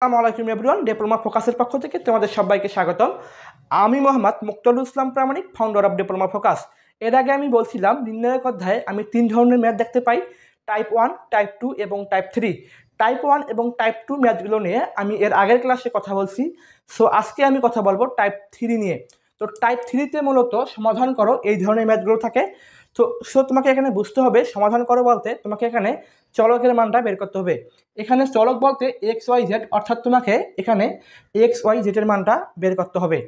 আসসালামু আলাইকুম everyone, diploma ফোকাসের পক্ষ থেকে তোমাদের সবাইকে স্বাগতম। আমি মোহাম্মদ মুক্তারুল ইসলাম প্রামাণিক, ফাউন্ডার অফ ডিপ্লোমা ফোকাস। এর আগে আমি বলছিলাম নির্ণায়ক অধ্যায়ে আমি 3 ধরনের ম্যাথ দেখতে পাই, টাইপ 1, টাইপ 2 এবং টাইপ 3। টাইপ 1 এবং টাইপ 2 ম্যাথগুলো নিয়ে আমি এর আগের ক্লাসে কথা বলছি। সো আজকে আমি কথা বলবো টাইপ 3 নিয়ে। তো টাইপ 3তে মূলত সমাধান করো এই ধরনের ম্যাথগুলো থাকে। তো তোমাকে এখানে বুঝতে হবে সমাধান করো বলতে তোমাকে এখানে চলকের মানটা বের করতে হবে। এখানে চলক বলতে এক্স ওয়াই জেড, অর্থাৎ তোমাকে এখানে এক্স ওয়াই জেডের মানটা বের করতে হবে।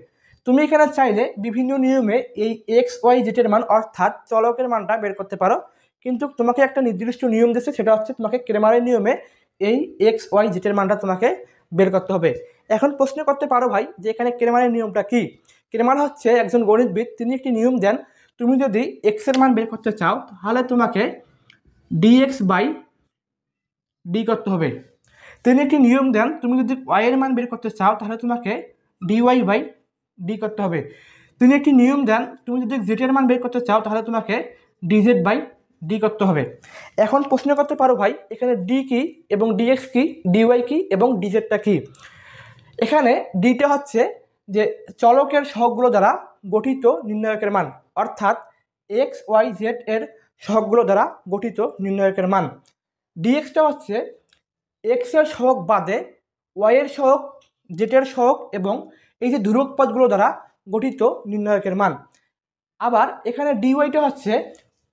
তুমি এখানে চাইলে বিভিন্ন নিয়মে এই এক্স ওয়াই জেডের মান অর্থাৎ চলকের মানটা বের করতে পারো, কিন্তু তোমাকে একটা নির্দিষ্ট নিয়ম দিচ্ছে, সেটা হচ্ছে তোমাকে ক্রেমারের নিয়মে এই এক্স ওয়াই জেডের মানটা তোমাকে বের করতে হবে। এখন প্রশ্ন করতে পারো ভাই যে এখানে ক্রেমারের নিয়মটা কি? ক্রেমার হচ্ছে একজন গণিতবিদ, তিনি একটি নিয়ম দেন, তুমি যদি এক্স এর মান বের করতে চাও তাহলে তোমাকে ডিএক্স বাই ডি করতে হবে। তিনি একটি নিয়ম দেন, তুমি যদি ওয়াই এর মান বের করতে চাও তাহলে তোমাকে ডিওয়াই বাই ডি করতে হবে। তিনি একটি নিয়ম দেন, তুমি যদি জেড এর মান বের করতে চাও তাহলে তোমাকে ডিজেড বাই ডি করতে হবে। এখন প্রশ্ন করতে পারো ভাই এখানে ডি কি এবং ডিএক্স কি, ডিওয়াই কি এবং ডিজেডটা কি? এখানে ডিটা হচ্ছে যে চলকের সহগগুলো দ্বারা গঠিত নির্ণায়কের মান, অর্থাৎ এক্স ওয়াই জেড এর সহগগুলো দ্বারা গঠিত নির্ণায়কের মান। ডিএক্সটা হচ্ছে এক্স এর সহগ বাদে ওয়াই এর সহগ, জেড এর সহগ এবং এই যে ধ্রুবক পদগুলো দ্বারা গঠিত নির্ণায়কের মান। আবার এখানে ডিওয়াইটা হচ্ছে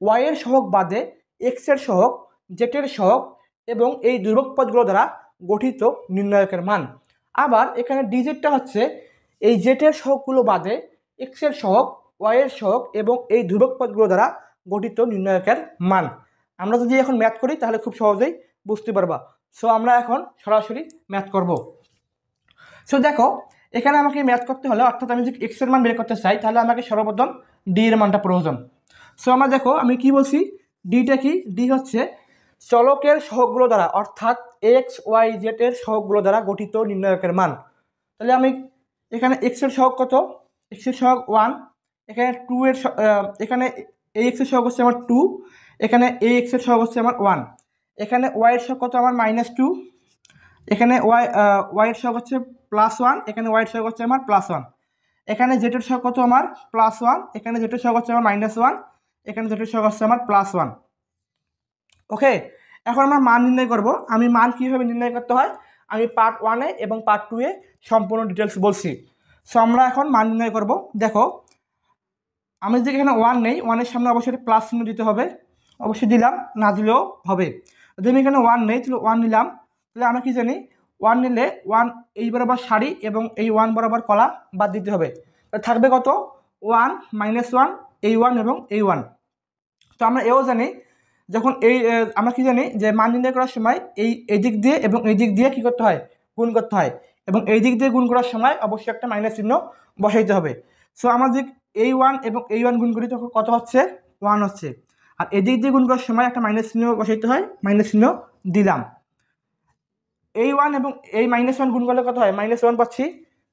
ওয়াই এর সহগ বাদে এক্স এর সহগ, জেড এর সহগ এবং এই ধ্রুবক পদগুলো দ্বারা গঠিত নির্ণায়কের মান। আবার এখানে ডিজেডটা হচ্ছে এই জেড এর সহগগুলো বাদে এক্স এর সহগ, ওয়াই এর সহগ এবং এই ধ্রুবক পদগুলো দ্বারা গঠিত নির্ণায়কের মান। আমরা যদি এখন ম্যাথ করি তাহলে খুব সহজেই বুঝতে পারবা। সো আমরা এখন সরাসরি ম্যাথ করব। সো দেখো এখানে আমাকে ম্যাথ করতে হলে, অর্থাৎ আমি যদি এক্স এর মান বের করতে চাই তাহলে আমাকে সর্বপ্রথম ডি এর মানটা প্রয়োজন। সো আমরা দেখো আমি কি বলছি, ডিটা কি? ডি হচ্ছে চলকের সহগগুলো দ্বারা, অর্থাৎ এক্স ওয়াই জেড এর সহগগুলো দ্বারা গঠিত নির্ণায়কের মান। তাহলে আমি এখানে এক্স এর সহগ কত? এক্স এর সহগ 1, এখানে 2 এর এখানে এই এক্স এর সহগ হচ্ছে আমার 2, এখানে এই এক্স এর সহগ হচ্ছে আমার 1, এখানে ওয়াই এর সহগ কত আমার -2, এখানে ওয়াই এর সহগ হচ্ছে +1, এখানে ওয়াই এর সহগ হচ্ছে আমার +1, এখানে জেড এর সহগ কত আমার +1, এখানে জেড এর সহগ হচ্ছে আমার -1, এখানে জেড এর সহগ হচ্ছে আমার +1। ওকে, এখন আমরা মান নির্ণয় করব। আমি মান কীভাবে নির্ণয় করতে হয় আমি পার্ট 1-এ এবং পার্ট 2-এ সম্পূর্ণ ডিটেলস বলছি। সো আমরা এখন মান নির্ণয় করব। দেখো আমি যদি এখানে 1 নেই, 1-এর সামনে অবশ্যই প্লাস চিহ্ন দিতে হবে, অবশ্যই দিলাম, না দিলেও হবে। যদি আমি এখানে 1 নেই তাহলে 1 নিলাম, তাহলে আমরা কি জানি 1 নিলে 1 এই বরাবর সারি এবং এই 1 বরাবর কলা বাদ দিতে হবে। তাহলে থাকবে কত? 1 -1, এই 1 এবং এই 1। তো আমরা এও জানি যখন আমরা কি জানি যে মান নির্ণয় করার সময় এই দিক দিয়ে এবং এই দিক দিয়ে কী করতে হয়? গুণ করতে হয়, এবং এই দিক দিয়ে গুণ করার সময় অবশ্যই একটা মাইনাস চিহ্ন বসাইতে হবে। সো আমরা যদি এই 1 এবং এই 1 গুণ করি তখন কত হচ্ছে? 1 হচ্ছে। আর এদিক দিয়ে গুণ করার সময় একটা মাইনাস চিহ্ন বসাইতে হয়, মাইনাস চিহ্ন দিলাম। এই 1 এবং এই -1 গুণ করলে কত হয়? -1 পাচ্ছি,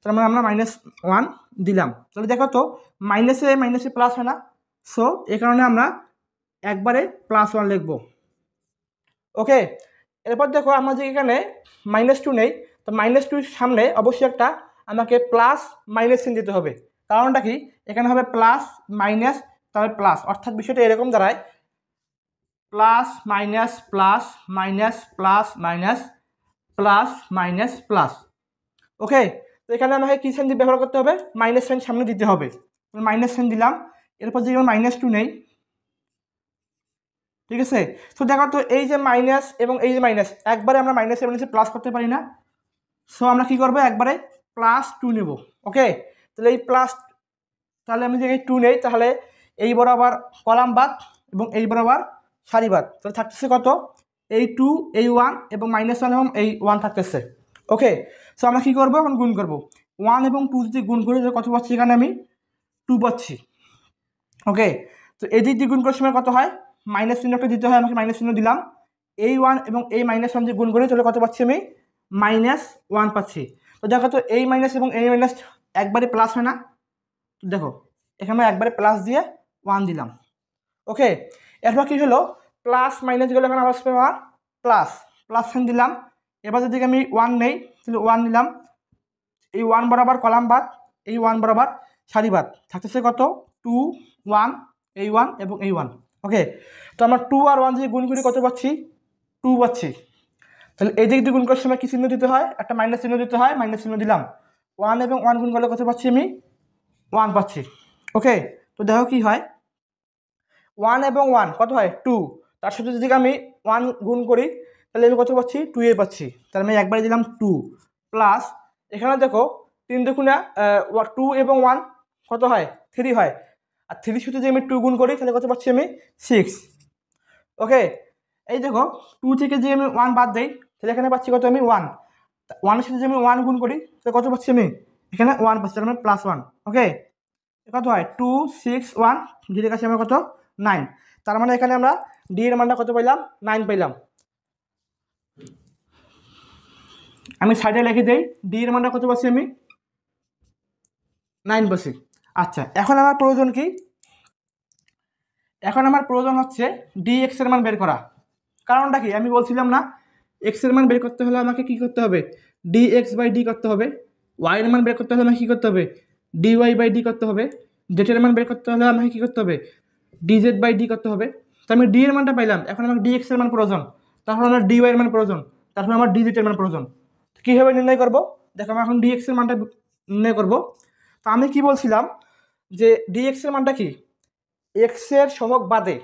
তার মানে আমরা -1 দিলাম। তাহলে দেখো তো মাইনাসে মাইনাসে প্লাস হয় না? সো এই কারণে আমরা একবারে +1 লিখব। ওকে, এরপর দেখো আমরা যে এখানে -2 নেই, তো -2 সামনে অবশ্যই একটা আমাকে প্লাস মাইনাস চিহ্ন দিতে হবে। কারণটা কি? এখানে হবে প্লাস মাইনাস তারপরে প্লাস, অর্থাৎ বিষয়টা এরকম দাঁড়ায় plus minus plus minus plus minus plus minus plus. Okay, তো এখানে আমাকে কী সাইন ব্যবহার করতে হবে? মাইনাস সাইন সামনে দিতে হবে, মাইনাস সাইন দিলাম। এরপর যদি আমরা -2 নেই, ঠিক আছে। তো দেখো তো এই যে মাইনাস এবং এই যে মাইনাস, একবারে আমরা মাইনাসে মাইনাসে প্লাস করতে পারি না। সো আমরা কি করবো? একবারে +2 নেব। ওকে, তাহলে এই প্লাস, তাহলে আমি যদি 2 নেই তাহলে এই বরাবর কলাম বাদ এবং এই বরাবর সারি বাদ, তাহলে থাকতেছে কত? এই 2, এই 1 এবং -1 এবং এই 1 থাকতেছে। ওকে, সো আমরা কী করবো? এখন গুণ করবো। 1 এবং 2 যদি গুণ করি তাহলে কত পাচ্ছি? এখানে আমি 2 পাচ্ছি। ওকে, তো এদিক দিয়ে গুণ করার সময় কত হয়? মাইনাস চিহ্নটা দিতে হয়, আমাকে মাইনাস চিহ্ন দিলাম। এই 1 এবং এই -1 যদি গুণ করি তাহলে কত পাচ্ছি? আমি -1 পাচ্ছি। তো দেখো তো এই মাইনাস এবং এই মাইনাস একবারে প্লাস হয় না? তো দেখো এখানে একবারে প্লাস দিয়ে 1 দিলাম। ওকে, এরপর কী হলো? প্লাস মাইনাস গেলে এখন আবার প্লাস প্লাস সাইন দিলাম। এবার যদি আমি 1 নেই তাহলে 1 নিলাম, এই 1 বরাবর কলাম বাদ, এই 1 বরাবর সারি বাদ, থাকতেছে কত 2 1 এই 1 এবং এই 1। ওকে, তো আমার 2 আর 1 যদি গুণ করি কত পাচ্ছি 2 পাচ্ছি। তাহলে এই দিক দিয়ে গুণ করার সময় কি চিহ্ন দিতে হয়, একটা মাইনাস চিহ্ন দিতে হয়, মাইনাস চিহ্ন দিলাম। 1 এবং 1 গুণ করলে কত পাচ্ছি আমি 1 পাচ্ছি। ওকে, তো দেখো কি হয় 1 এবং 1 কত হয় 2, তার সাথে যদি আমি 1 গুণ করি তাহলে আমি কত পাচ্ছি 2 পাচ্ছি। তাহলে আমি একবারে দিলাম 2 প্লাস এখানে দেখো 3 দুগুণে 2 এবং 1 কত হয় 3 হয়, আর 3 সাথে যদি আমি 2 গুণ করি তাহলে কত পাচ্ছি আমি 6। ওকে, এই দেখো 2 থেকে যে আমি 1 বাদ দেই তাহলে এখানে পাচ্ছি কত আমি 1, 1 এর সাথে যদি আমি 1 গুণ করি তাহলে কত পাচ্ছি আমি এখানে 1 পাচ্ছি, তার মানে +1। ওকে, কত হয় 2 6 1 যেটার কাছে আমরা কত 9, তার মানে এখানে আমরা ডি এর মানটা কত পাইলাম 9 পাইলাম। আমি সাইডে লিখে দেই ডি এর মানটা কত পাচ্ছি আমি 9 পাচ্ছি। আচ্ছা, এখন আমার প্রয়োজন কি, এখন আমার প্রয়োজন হচ্ছে ডি এক্স এর মান বের করা। কারণটা কি আমি বলছিলাম না এক্স এর মান বের করতে হলে আমাকে কি করতে হবে ডি এক্স বাই ডি করতে হবে, ওয়াই এর মান বের করতে হলে আমাকে কী করতে হবে ডি ওয়াই বাই ডি করতে হবে, জেড এর মান বের করতে হলে আমাকে কী করতে হবে ডি জেড বাই ডি করতে হবে। তো আমি ডি এর মানটা পাইলাম, এখন আমার ডি এক্স এর মান প্রয়োজন, তারপর আমার ডি ওয়াই এর মান প্রয়োজন, তারপর আমার ডি জেড এর মান প্রয়োজন। কীভাবে নির্ণয় করবো দেখো, আমি এখন ডি এক্স এর মানটা নির্ণয় করবো। তো আমি কি বলছিলাম যে ডি এক্স এর মানটা কি এক্স এর সহগ বাদে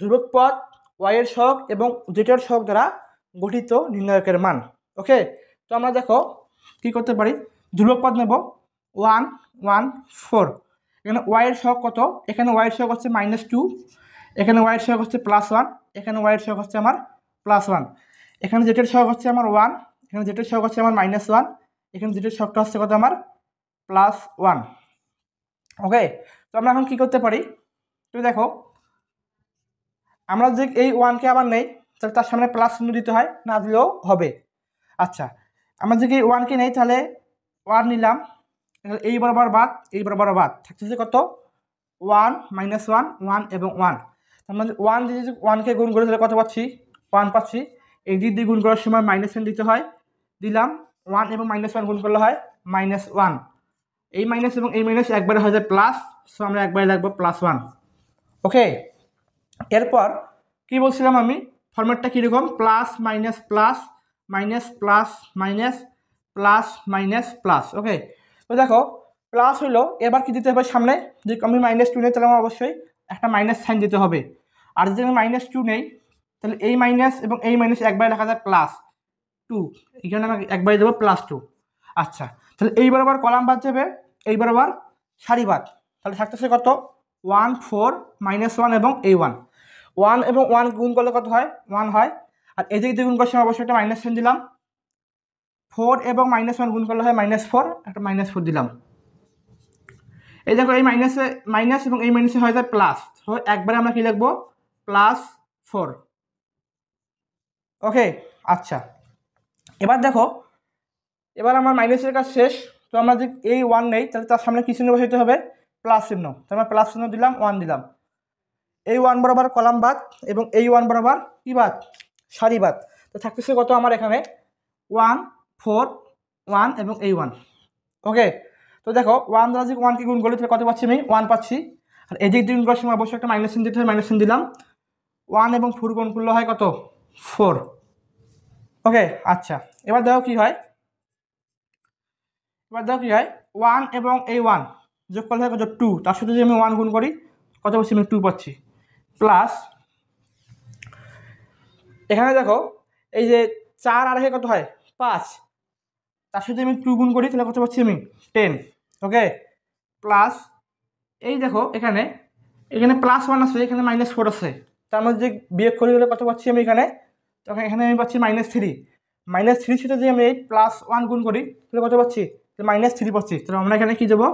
ধ্রুবক পদ ওয়াই এর সহগ এবং জেড এর সহগ দ্বারা গঠিত নির্ণায়কের মান। ওকে, তো আমরা দেখো কি করতে পারি, ধ্রুবক পদ নেব 1 1 4, এখানে ওয়াই এর সহগ কত, এখানে ওয়াই এর সহগ হচ্ছে -2, এখানে ওয়াই এর সহগ হচ্ছে +1, এখানে ওয়াই এর সহগ হচ্ছে আমার +1, এখানে জেড এর সহগ হচ্ছে আমার 1, এখানে জেড এর সহগ হচ্ছে আমার -1, এখানে জেড এর সহগটা হচ্ছে কত আমার +1। ওকে, তো আমরা এখন কি করতে পারি, তো দেখো আমরা যদি এই 1কে আবার নেই তাহলে তার সামনে প্লাস চিহ্ন দিতে হয়, না দিলেও হবে। আচ্ছা, আমরা যদি 1কে নেই তাহলে 1 নিলাম, এই বরাবর বাদ এই বরাবর বাদ, থাকতেছে কত 1 -1 1 এবং 1। আমরা 1 দিয়ে যদি 1কে গুণ করি তাহলে কত পাচ্ছি 1 পাচ্ছি। এই দিক দিয়ে গুণ করার সময় -1 দিতে হয়, দিলাম 1 এবং -1 গুণ করলে হয় -1, এই মাইনাস এবং এই মাইনাস একবারে হয়ে যায় প্লাস, সো আমরা একবারে লাগবো +1। ওকে, এরপর কি বলছিলাম আমি ফরম্যাটটা কীরকম plus minus plus minus plus minus plus minus plus. Okay, তো দেখো প্লাস হইলো, এবার কি দিতে হবে সামনে, যদি আমি -2 নেই তাহলে আমার অবশ্যই একটা মাইনাস সাইন দিতে হবে, আর যদি আমি -2 নেই তাহলে এই মাইনাস এবং এই মাইনাস একবারে লেখা যায় +2, এখানে আমি একবারে দেবো +2। আচ্ছা, তাহলে এই বরাবর কলাম বাদ যাবে, এই বরাবর সারি বাদ, তাহলে থাকতেছে কত 1 4 -1 এবং এই 1, 1 এবং 1 গুণ করলে কত হয় 1 হয়, আর এদিক দিয়ে গুণ করার সময় অবশ্যই একটা মাইনাস সাইন দিলাম, 4 এবং -1 গুণ করলে হয় -4, একটা -4 দিলাম। এই দেখো এই মাইনাসে মাইনাস এবং এই মাইনাসে হয়ে যায় প্লাস, তো একবারে আমরা কি লিখবো +4। ওকে, আচ্ছা এবার দেখো, এবার আমার মাইনাসের কাজ শেষ, তো আমরা যদি এই 1 নেই তাহলে তার সামনে কি চিহ্ন বসাইতে হবে প্লাস চিহ্ন, তো আমরা প্লাস চিহ্ন দিলাম 1 দিলাম, এই 1 বরাবর কলাম বাদ এবং এই 1 বরাবর কি বাদ সারি বাদ, তো থাকতেছে কত আমার এখানে 1 4 1 এবং এই 1। ওকে, তো দেখো 1 দ্বারা যদি 1কে গুণ করি তাহলে কত পাচ্ছি আমি 1 পাচ্ছি, আর এদিক দিয়ে গুণ করার সময় অবশ্যই একটা মাইনাস চিহ্ন দিতে হয়, মাইনাস চিহ্ন দিলাম, 1 এবং 4 গুণ করলে হয় কত 4। ওকে, আচ্ছা এবার দেখো কি হয়, এবার দেখো কি হয় 1 এবং এই 1 যোগ করলে হয় কত 2, তার সাথে যদি আমি 1 গুণ করি কত পাচ্ছি আমি 2 পাচ্ছি, প্লাস এখানে দেখো এই যে 4 আর কত হয় 5, তার সাথে আমি 2 গুণ করি তাহলে কত পাচ্ছি আমি 10। ওকে, প্লাস এই দেখো এখানে এখানে +1 আছে, এখানে -4 আছে, তার মধ্যে যে বিয়োগ করি হলে কত পাচ্ছি আমি এখানে, তখন এখানে আমি পাচ্ছি -3, -3 সাথে যদি আমি এই +1 গুণ করি তাহলে কত পাচ্ছি -3 পাচ্ছি, তাহলে আমরা এখানে কি দেবো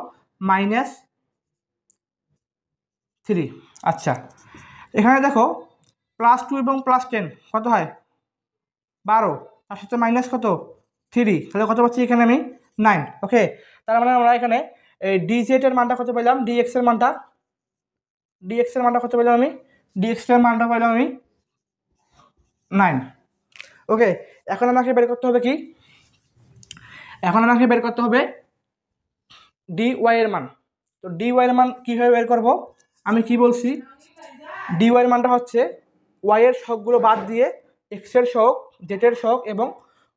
-3। আচ্ছা, এখানে দেখো +2 এবং +10 কত হয় 12, তার সাথে মাইনাস কত 3, তাহলে কত পাচ্ছি এখানে আমি 9। ওকে, তার মানে আমরা এখানে এই ডিজেড এর মানটা কত পেলাম, ডিএক্স এর মানটা কত পেলাম আমি, ডিএক্স এর মানটা পেলাম আমি 9। ওকে, এখন আমাকে বের করতে হবে কি, এখন আমাকে বের করতে হবে dy এর মান। তো dy এর মান কীভাবে বের করব, আমি কি বলছি, dy এর মানটা হচ্ছে y এর সহগগুলো বাদ দিয়ে x এর সহগ, z এর সহগ এবং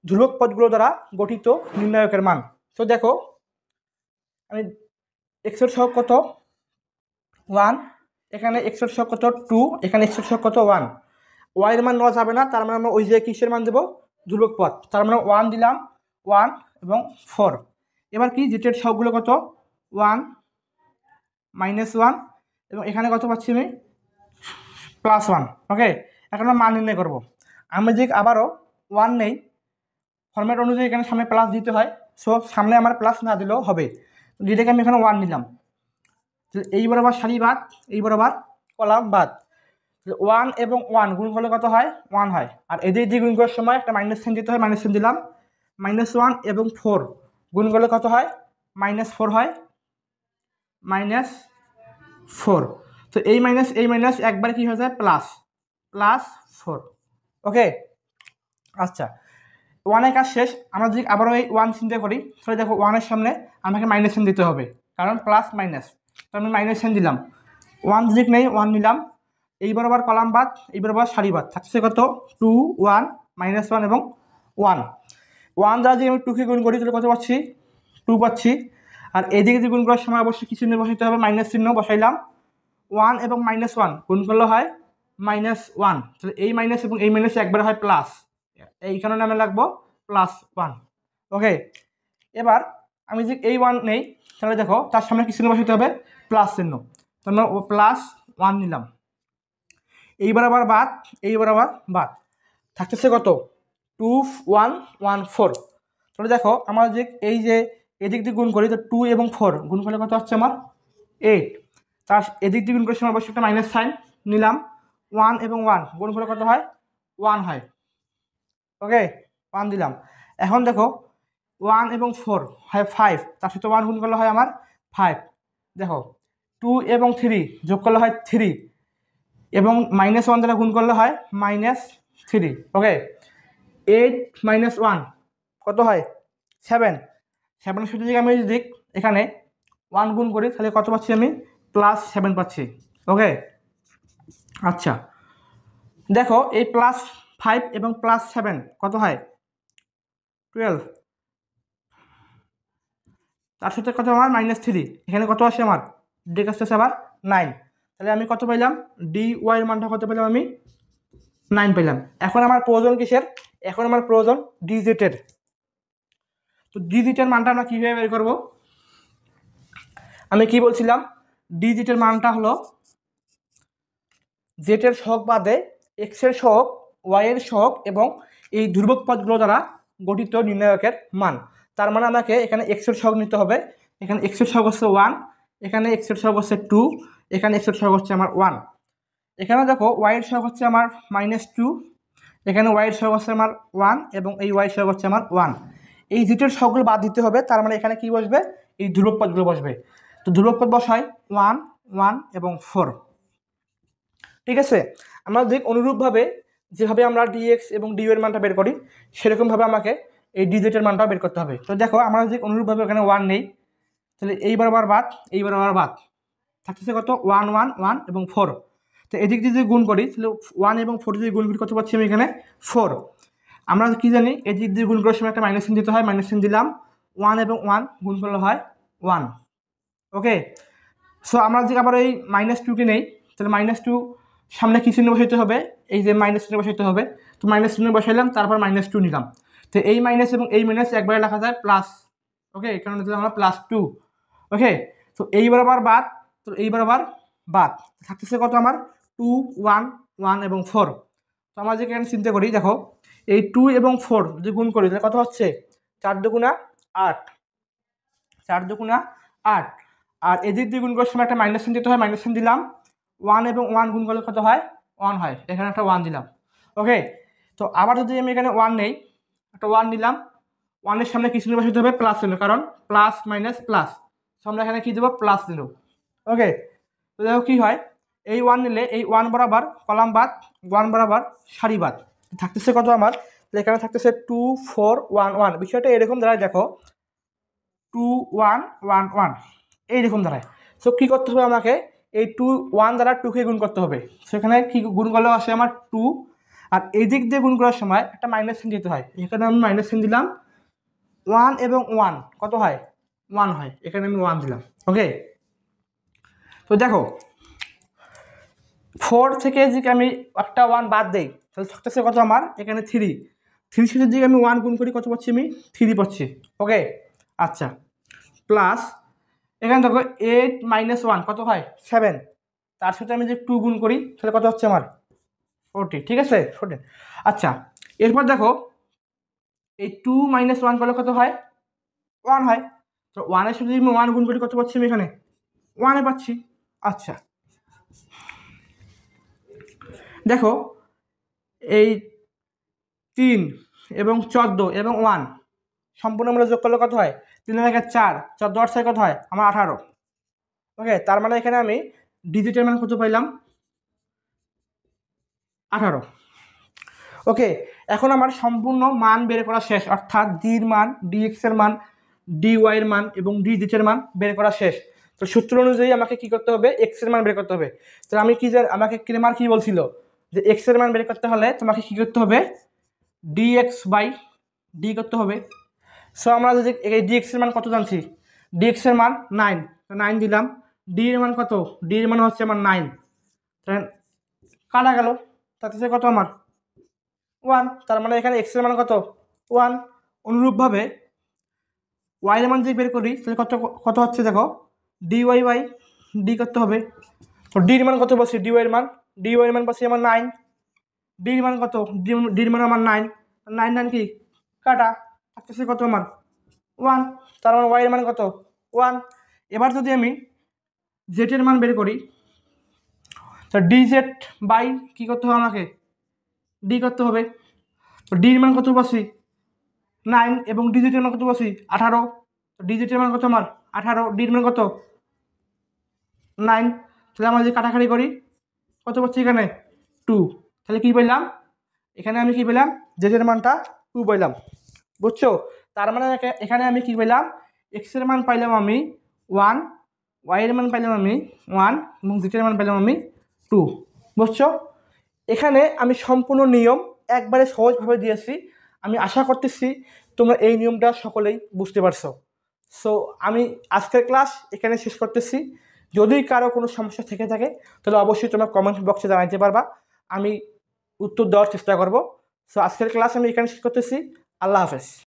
ধ্রুবক পদগুলো দ্বারা গঠিত নির্ণায়কের মান। তো দেখো আমি x এর সহগ কত 1, এখানে x এর সহগ কত 2, এখানে x এর সহগ কত 1, y এর মান নেওয়া যাবে না, তার মানে আমরা ওই যে কিসের মান দেবো, ধ্রুবক পদ, তার মানে 1 দিলাম, 1 এবং 4। এবার কি z এর সহগগুলো কত 1 -1 এবং এখানে কত পাচ্ছি আমি +1। ওকে, এখন আমরা মান নির্ণয় করবো। আমি যদি আবারও 1 নেই, ফরম্যাট অনুযায়ী এখানে সামনে প্লাস দিতে হয়, সো সামনে আমার প্লাস না দিলেও হবে, যেটাকে আমি এখানে 1 নিলাম। এই বরাবর সারি বাদ, এই বরাবর কলাম বাদ, 1 এবং 1 গুণ করলে কত হয় 1 হয়, আর এদের দিয়ে গুণ করার সময় একটা মাইনাস সাইন দিতে হয়, মাইনাস সাইন দিলাম, -1 এবং 4 গুণ করলে কত হয় -4 হয়, -4। তো এই মাইনাস একবার কি হয়ে যায় +4। ওকে, আচ্ছা 1 এর কাজ শেষ। আমরা যদি আবারও এই 1 চিন্তা করি, তাহলে দেখো 1 এর সামনে আমাকে মাইনাস সাইন দিতে হবে, কারণ প্লাস মাইনাস, তো আমি মাইনাস সাইন দিলাম, 1 যদি নেই 1 নিলাম, এই বরাবর কলাম বাদ, এই বরাবর সারি বাদ, থাকছে কত 2 1 -1 এবং 1 দ্বারা যদি আমি 2কে গুণ করি তাহলে কত পাচ্ছি 2 পাচ্ছি, আর এদিকে যদি গুণ করার সময় অবশ্যই কিছু চিহ্ন বসাইতে হবে, মাইনাস চিহ্ন বসাইলাম, 1 এবং -1 গুণ করলে হয় -1, তাহলে এই মাইনাস এবং এই মাইনাস একবারে হয় প্লাস, এই কারণে আমি লাগবো +1। ওকে, এবার আমি যদি এই 1 নেই, তাহলে দেখো তার সামনে কিছু চিহ্ন বসাইতে হবে প্লাস চিহ্ন, তাহলে +1 নিলাম, এই বরাবর বাদ, এই বরাবর বাদ, থাকতেছে কত 2 1 1 4। তাহলে দেখো আমার যে এই যে এদিক দিয়ে গুণ করি, তো 2 এবং 4 গুণ করলে কত হচ্ছে আমার 8, তার এদিক দিয়ে গুণ করার সময় অবশ্যই একটা মাইনাস সাইন নিলাম, 1 এবং 1 গুণ করলে কত হয় 1 হয়। ওকে, 1 দিলাম। এখন দেখো 1 এবং 4 হয় 5, তার সাথে 1 গুণ করলে হয় আমার 5। দেখো 2 এবং 3 যোগ করলে হয় 3 এবং -1 দ্বারা গুণ করলে হয় -3। ওকে, 8 -1 কত হয় 7, 7 সাথে যদি আমি যদি এখানে 1 গুণ করি তাহলে কত পাচ্ছি আমি +7 পাচ্ছি। ওকে, আচ্ছা দেখো এই +5 এবং +7 কত হয় 12, তার সাথে কত আমার -3, এখানে কত আসে আমার ডিক আসতেছে আবার 9, তাহলে আমি কত পাইলাম dy এর মানটা কত পেলাম আমি 9 পেলাম। এখন আমার প্রয়োজন কিসের, এখন আমার প্রয়োজন dz এর। তো dz এর মানটা আমরা কীভাবে বের করবো, আমি কি বলছিলাম dz এর মানটা হলো z এর সহগ বাদে x এর সহগ, y এর সহগ এবং এই ধ্রুবক পদগুলো দ্বারা গঠিত নির্ণায়কের মান। তার মানে আমাকে এখানে x এর সহগ নিতে হবে, এখানে x এর সহগ হচ্ছে 1, এখানে x এর সহগ হচ্ছে 2, এখানে x এর সহগ হচ্ছে আমার 1, এখানে দেখো y এর সহগ হচ্ছে আমার -2, এখানে y এর সহগ হচ্ছে আমার 1 এবং এই y এর সহগ হচ্ছে আমার 1। এই z এর সহগগুলো বাদ দিতে হবে, তার মানে এখানে কি বসবে এই ধ্রুবক পদগুলো বসবে। তো ধ্রুবক পদ বসাই 1 1 এবং 4। ঠিক আছে, আমরা ঠিক অনুরূপভাবে যেভাবে আমরা dx এবং dy এর মানটা বের করি সেরকমভাবে আমাকে এই dz এর মানটাও বের করতে হবে। তো দেখো আমরা যদি অনুরূপভাবে এখানে 1 নেই, তাহলে এই বরাবর বাদ, এই বরাবর বাদ, থাকতেছে কত 1 1 1 এবং 4। তো এদিক দিয়ে যদি গুণ করি তাহলে 1 এবং 4 যদি গুণ করি কত পাচ্ছি আমি এখানে 4। আমরা কি জানি এদিক দিয়ে গুণ করার সময় একটা মাইনাস চিহ্ন দিতে হয়, মাইনাস চিহ্ন দিলাম, 1 এবং 1 গুণ করলে হয় 1। ওকে, সো আমরা যদি আবার এই -2কে নেই, তাহলে -2 সামনে কি চিহ্ন বসাইতে হবে, এই যে মাইনাস চিহ্ন বসাইতে হবে, তো মাইনাস চিহ্ন বসাইলাম, তারপর -2 নিলাম, তো এই মাইনাস এবং এই মাইনাস একবারে লেখা যায় প্লাস। ওকে, কারণ হচ্ছে আমরা +2। ওকে, তো এই বরাবর বাদ, তো এই বরাবর বাদ, থাকতেছে কত আমার 2 1 1 এবং 4। তো আমরা যদি এখানে চিন্তা করি, দেখো এই 2 এবং 4 যদি গুণ করি তাহলে কত হচ্ছে 4 দুগুণা 8, 4 দুগুণা 8, আর এদিক দিয়ে গুণ করার সময় একটা মাইনাস চিহ্ন দিতে হয়, মাইনাস চিহ্ন দিলাম, 1 এবং 1 গুণ করলে কত হয় 1 হয়, এখানে একটা 1 দিলাম। ওকে, তো আবার যদি আমি এখানে 1 নেই, একটা 1 নিলাম, 1 এর সামনে কি চিহ্ন বসাতে হবে প্লাস চিহ্ন, কারণ প্লাস মাইনাস প্লাস, তো আমরা এখানে কি দেবো প্লাস দিল। ওকে, তো দেখো কী হয়, এই 1 নিলে এই 1 বরাবর কলাম বাদ, 1 বরাবর সারি বাদ, থাকতেছে কত আমার তাহলে এখানে থাকতেছে 2 4 1 1। বিষয়টা এরকম দাঁড়ায়, দেখো 2 1 1 1 এইরকম দাঁড়ায়। সো কী করতে হবে আমাকে, এই 2 1 দ্বারা 2কে গুণ করতে হবে। সেখানে কি গুণ করলে আসে আমার 2, আর এই দিক দিয়ে গুণ করার সময় একটা মাইনাস চিহ্ন দিতে হয়। এখানে আমি মাইনাস চিহ্ন দিলাম, 1 এবং 1 কত হয়, 1 হয়, এখানে আমি 1 দিলাম। ওকে, তো দেখো 4 থেকে যদি আমি একটা 1 বাদ দেই তাহলে থাকতেছে কত আমার, এখানে 3 সাথে যদি আমি 1 গুণ করি কত পাচ্ছি, আমি 3 পাচ্ছি। ওকে, আচ্ছা, প্লাস এখানে দেখো 8 মাইনাস 1 কত হয়, 7। তার সাথে আমি যদি 2 গুণ করি তাহলে কত হচ্ছে আমার, 40। ঠিক আছে, 14। আচ্ছা, এরপর দেখো এই 2 মাইনাস 1 করলে কত হয়, 1 হয়। তো 1-এর সাথে যদি আমি 1 গুণ করি কত পাচ্ছি আমি এখানে, 1 পাচ্ছি। আচ্ছা, দেখো এই 3 এবং 14 এবং 1 সম্পূর্ণ আমরা যোগ করলে কত হয়, 3 থেকে 4, 14 8 6 কত হয় আমার 18। ওকে, তার মানে এখানে আমি ডিজিটের মান কত পাইলাম, 18। ওকে, এখন আমার সম্পূর্ণ মান বের করা শেষ, অর্থাৎ ডির মান, ডিএক্স এর মান, ডিওয়াই এর মান এবং ডিজিটের মান বের করা শেষ। তো সূত্র অনুযায়ী আমাকে কি করতে হবে, এক্স এর মান বের করতে হবে। তো আমি কি আমাকে ক্রেমার কি বলছিল যে এক্স এর মান বের করতে হলে তোমাকে কি করতে হবে, ডিএক্স বাই ডি করতে হবে। সো আমরা যদি এই ডিএক্স এর মান কত জানছি, ডিএক্স এর মান 9, তো 9 দিলাম। ডি এর মান কত, ডি এর মান হচ্ছে আমার 9, কাটা গেল, তাতে কত আমার 1। তার মানে এখানে এক্স এর মান কত, 1। অনুরূপভাবে ওয়াই এর মান যদি বের করি তাহলে কত কত হচ্ছে, দেখো ডিওয়াই বাই ডি করতে হবে। তো ডির মান কত বলছি, ডিওয়াই এর মান, ডিওয়াই এর মান বলছি আমার 9, ডির মান কত, ডির মান আমার 9, 9 9 কি কাটা, থাকতেছে কত আমার 1। তার মানে ওয়াই এর মান কত, 1। এবার যদি আমি জেড এর মান বের করি, তো ডি জেড বাই কী করতে হবে আমাকে, ডি করতে হবে। তো ডির মান কত বসি, 9, এবং ডিজিটের মান কত বসি 18। তো ডিজিটের মান কত আমার 18, ডির মান কত 9। তাহলে আমরা যদি কাটাকাটি করি কত পাচ্ছি এখানে 2। তাহলে কী পেলাম, এখানে আমি কি পেলাম, জেডের মানটা 2 পেলাম। বুঝছো, তার মানে এখানে আমি কি পেলাম, এক্স এর মান পাইলাম আমি 1, ওয়াই এর মান পাইলাম আমি 1 এবং জেডের মান পাইলাম আমি 2। বুঝছো, এখানে আমি সম্পূর্ণ নিয়ম একবারে সহজভাবে দিয়েছি। আমি আশা করতেছি তোমরা এই নিয়মটা সকলেই বুঝতে পারছো। সো আমি আজকের ক্লাস এখানে শেষ করতেছি। যদি কারো কোনো সমস্যা থেকে থাকে তাহলে অবশ্যই তোমরা কমেন্ট বক্সে জানাতে পারবা, আমি উত্তর দেওয়ার চেষ্টা করব। সো আজকের ক্লাস আমি এখানে শেষ করতেছি। আল্লাহ হাফেজ।